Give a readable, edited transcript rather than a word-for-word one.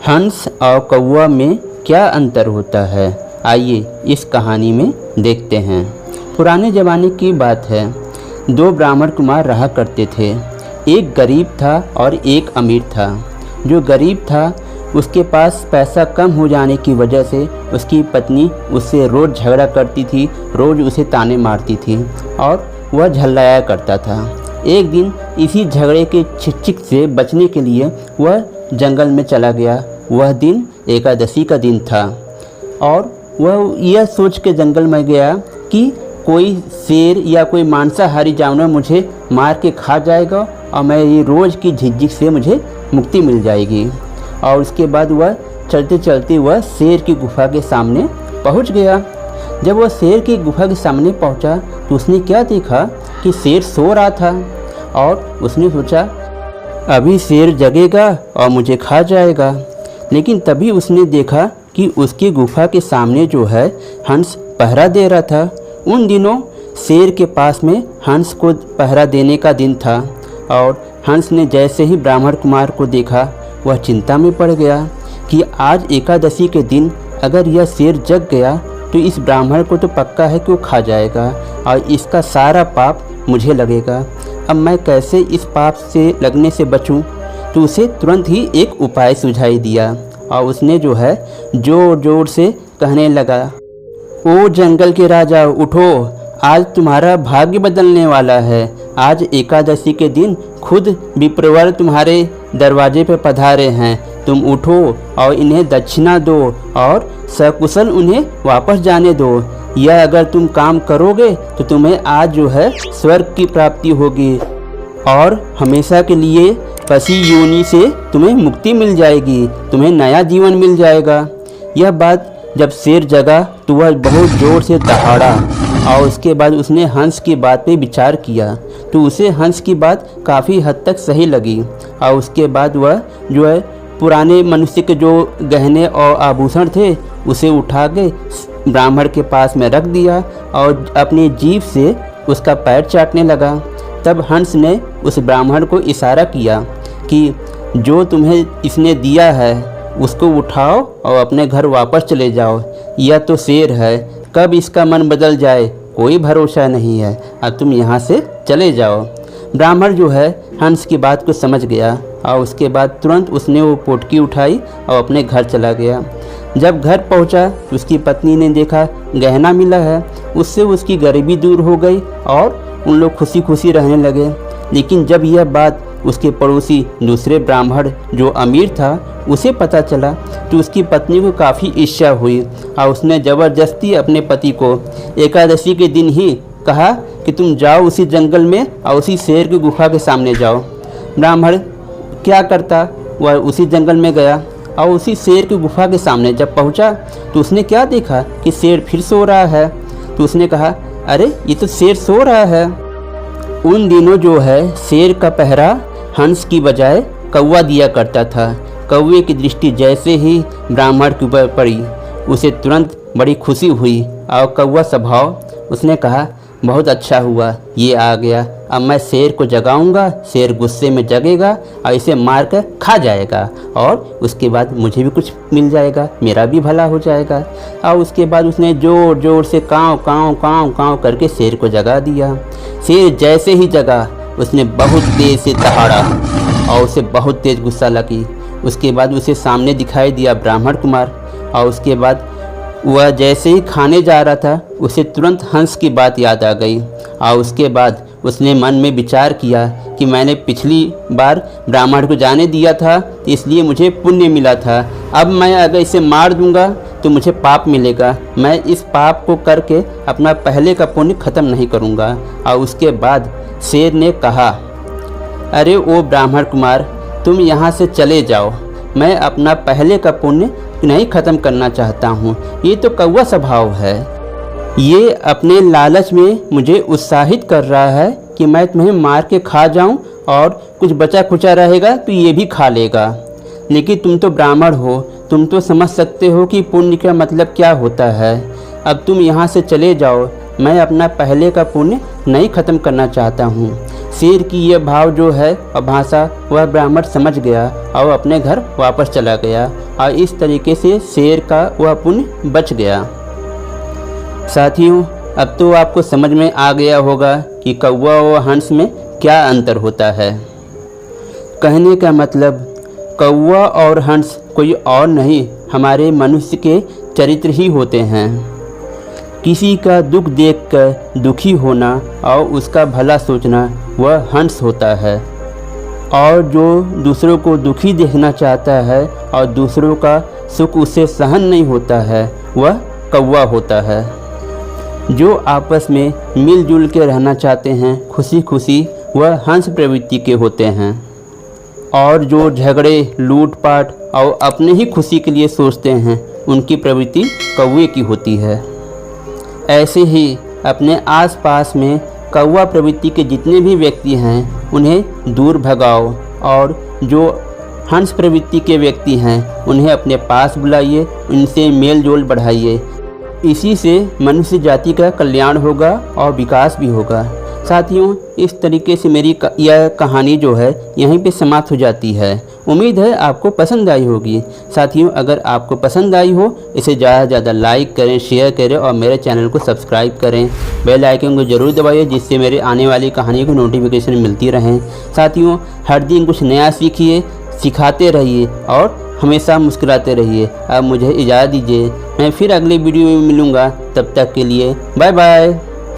हंस और कौवा में क्या अंतर होता है, आइए इस कहानी में देखते हैं। पुराने ज़माने की बात है। दो ब्राह्मण कुमार रहा करते थे। एक गरीब था और एक अमीर था। जो गरीब था उसके पास पैसा कम हो जाने की वजह से उसकी पत्नी उससे रोज़ झगड़ा करती थी, रोज़ उसे ताने मारती थी और वह झल्लाया करता था। एक दिन इसी झगड़े के छिकछिक से बचने के लिए वह जंगल में चला गया। वह दिन एकादशी का दिन था और वह यह सोच के जंगल में गया कि कोई शेर या कोई मांसाहारी जानवर मुझे मार के खा जाएगा और मैं ये रोज़ की झिझक से मुझे मुक्ति मिल जाएगी। और उसके बाद वह चलते चलते वह शेर की गुफा के सामने पहुंच गया। जब वह शेर की गुफा के सामने पहुंचा तो उसने क्या देखा कि शेर सो रहा था और उसने सोचा अभी शेर जगेगा और मुझे खा जाएगा। लेकिन तभी उसने देखा कि उसकी गुफा के सामने जो है हंस पहरा दे रहा था। उन दिनों शेर के पास में हंस को पहरा देने का दिन था और हंस ने जैसे ही ब्राह्मण कुमार को देखा वह चिंता में पड़ गया कि आज एकादशी के दिन अगर यह शेर जग गया तो इस ब्राह्मण को तो पक्का है कि वो खा जाएगा और इसका सारा पाप मुझे लगेगा। अब मैं कैसे इस पाप से लगने से बचूं? तो उसे तुरंत ही एक उपाय सुझाई दिया और उसने जो है जोर जोर से कहने लगा, ओ जंगल के राजा उठो, आज तुम्हारा भाग्य बदलने वाला है। आज एकादशी के दिन खुद विप्रवर तुम्हारे दरवाजे पर पधारे हैं। तुम उठो और इन्हें दक्षिणा दो और सकुशल उन्हें वापस जाने दो। यह अगर तुम काम करोगे तो तुम्हें आज जो है स्वर्ग की प्राप्ति होगी और हमेशा के लिए पसी योनि से तुम्हें मुक्ति मिल जाएगी, तुम्हें नया जीवन मिल जाएगा। यह बात जब शेर जगा तो वह बहुत ज़ोर से दहाड़ा और उसके बाद उसने हंस की बात पे विचार किया तो उसे हंस की बात काफ़ी हद तक सही लगी। और उसके बाद वह जो है पुराने मनुष्य के जो गहने और आभूषण थे उसे उठा के ब्राह्मण के पास में रख दिया और अपनी जीभ से उसका पैर चाटने लगा। तब हंस ने उस ब्राह्मण को इशारा किया कि जो तुम्हें इसने दिया है उसको उठाओ और अपने घर वापस चले जाओ। यह तो शेर है, कब इसका मन बदल जाए कोई भरोसा नहीं है। अब तुम यहाँ से चले जाओ। ब्राह्मण जो है हंस की बात को समझ गया और उसके बाद तुरंत उसने वो पोटकी उठाई और अपने घर चला गया। जब घर पहुँचा तो उसकी पत्नी ने देखा गहना मिला है, उससे उसकी गरीबी दूर हो गई और उन लोग खुशी खुशी रहने लगे। लेकिन जब यह बात उसके पड़ोसी दूसरे ब्राह्मण जो अमीर था उसे पता चला तो उसकी पत्नी को काफ़ी ईर्ष्या हुई और उसने ज़बरदस्ती अपने पति को एकादशी के दिन ही कहा कि तुम जाओ उसी जंगल में और उसी शेर की गुफा के सामने जाओ। ब्राह्मण क्या करता, वह उसी जंगल में गया और उसी शेर की गुफा के सामने जब पहुंचा तो उसने क्या देखा कि शेर फिर सो रहा है। तो उसने कहा अरे ये तो शेर सो रहा है। उन दिनों जो है शेर का पहरा हंस की बजाय कौवा दिया करता था। कौवे की दृष्टि जैसे ही ब्राह्मण के ऊपर पड़ी उसे तुरंत बड़ी खुशी हुई और कौवा स्वभाव उसने कहा बहुत अच्छा हुआ ये आ गया, अब मैं शेर को जगाऊंगा, शेर गुस्से में जगेगा और इसे मार कर खा जाएगा और उसके बाद मुझे भी कुछ मिल जाएगा, मेरा भी भला हो जाएगा। और उसके बाद उसने ज़ोर ज़ोर से काँव काँव काँव काँव करके शेर को जगा दिया। शेर जैसे ही जगा उसने बहुत तेज़ से दहाड़ा और उसे बहुत तेज़ गुस्सा लगी। उसके बाद उसे सामने दिखाई दिया ब्राह्मण कुमार और उसके बाद वह जैसे ही खाने जा रहा था उसे तुरंत हंस की बात याद आ गई और उसके बाद उसने मन में विचार किया कि मैंने पिछली बार ब्राह्मण को जाने दिया था तो इसलिए मुझे पुण्य मिला था। अब मैं अगर इसे मार दूंगा तो मुझे पाप मिलेगा, मैं इस पाप को करके अपना पहले का पुण्य ख़त्म नहीं करूंगा। और उसके बाद शेर ने कहा अरे ओ ब्राह्मण कुमार तुम यहाँ से चले जाओ, मैं अपना पहले का पुण्य नहीं ख़त्म करना चाहता हूँ। ये तो कौवा स्वभाव है, ये अपने लालच में मुझे उत्साहित कर रहा है कि मैं तुम्हें मार के खा जाऊं और कुछ बचा खुचा रहेगा तो ये भी खा लेगा। लेकिन तुम तो ब्राह्मण हो, तुम तो समझ सकते हो कि पुण्य का मतलब क्या होता है। अब तुम यहाँ से चले जाओ, मैं अपना पहले का पुण्य नहीं ख़त्म करना चाहता हूँ। शेर की यह भाव जो है और भाषा वह ब्राह्मण समझ गया और अपने घर वापस चला गया और इस तरीके से शेर का वह पुण्य बच गया। साथियों, अब तो आपको समझ में आ गया होगा कि कौवा और हंस में क्या अंतर होता है। कहने का मतलब कौवा और हंस कोई और नहीं, हमारे मनुष्य के चरित्र ही होते हैं। किसी का दुख देखकर दुखी होना और उसका भला सोचना वह हंस होता है, और जो दूसरों को दुखी देखना चाहता है और दूसरों का सुख उसे सहन नहीं होता है वह कौवा होता है। जो आपस में मिलजुल के रहना चाहते हैं खुशी खुशी वह हंस प्रवृत्ति के होते हैं, और जो झगड़े लूटपाट और अपने ही खुशी के लिए सोचते हैं उनकी प्रवृत्ति कौवे की होती है। ऐसे ही अपने आसपास में कौवा प्रवृत्ति के जितने भी व्यक्ति हैं उन्हें दूर भगाओ, और जो हंस प्रवृत्ति के व्यक्ति हैं उन्हें अपने पास बुलाइए, उनसे मेल जोल बढ़ाइए। इसी से मनुष्य जाति का कल्याण होगा और विकास भी होगा। साथियों, इस तरीके से मेरी यह कहानी जो है यहीं पे समाप्त हो जाती है। उम्मीद है आपको पसंद आई होगी। साथियों, अगर आपको पसंद आई हो इसे ज़्यादा से ज़्यादा लाइक करें, शेयर करें और मेरे चैनल को सब्सक्राइब करें। बेल आइकन को ज़रूर दबाइए जिससे मेरे आने वाली कहानी को नोटिफिकेशन मिलती रहें। साथियों, हर दिन कुछ नया सीखिए, सिखाते रहिए और हमेशा मुस्कुराते रहिए। अब मुझे इजाज़त दीजिए, मैं फिर अगले वीडियो में मिलूँगा। तब तक के लिए बाय बाय।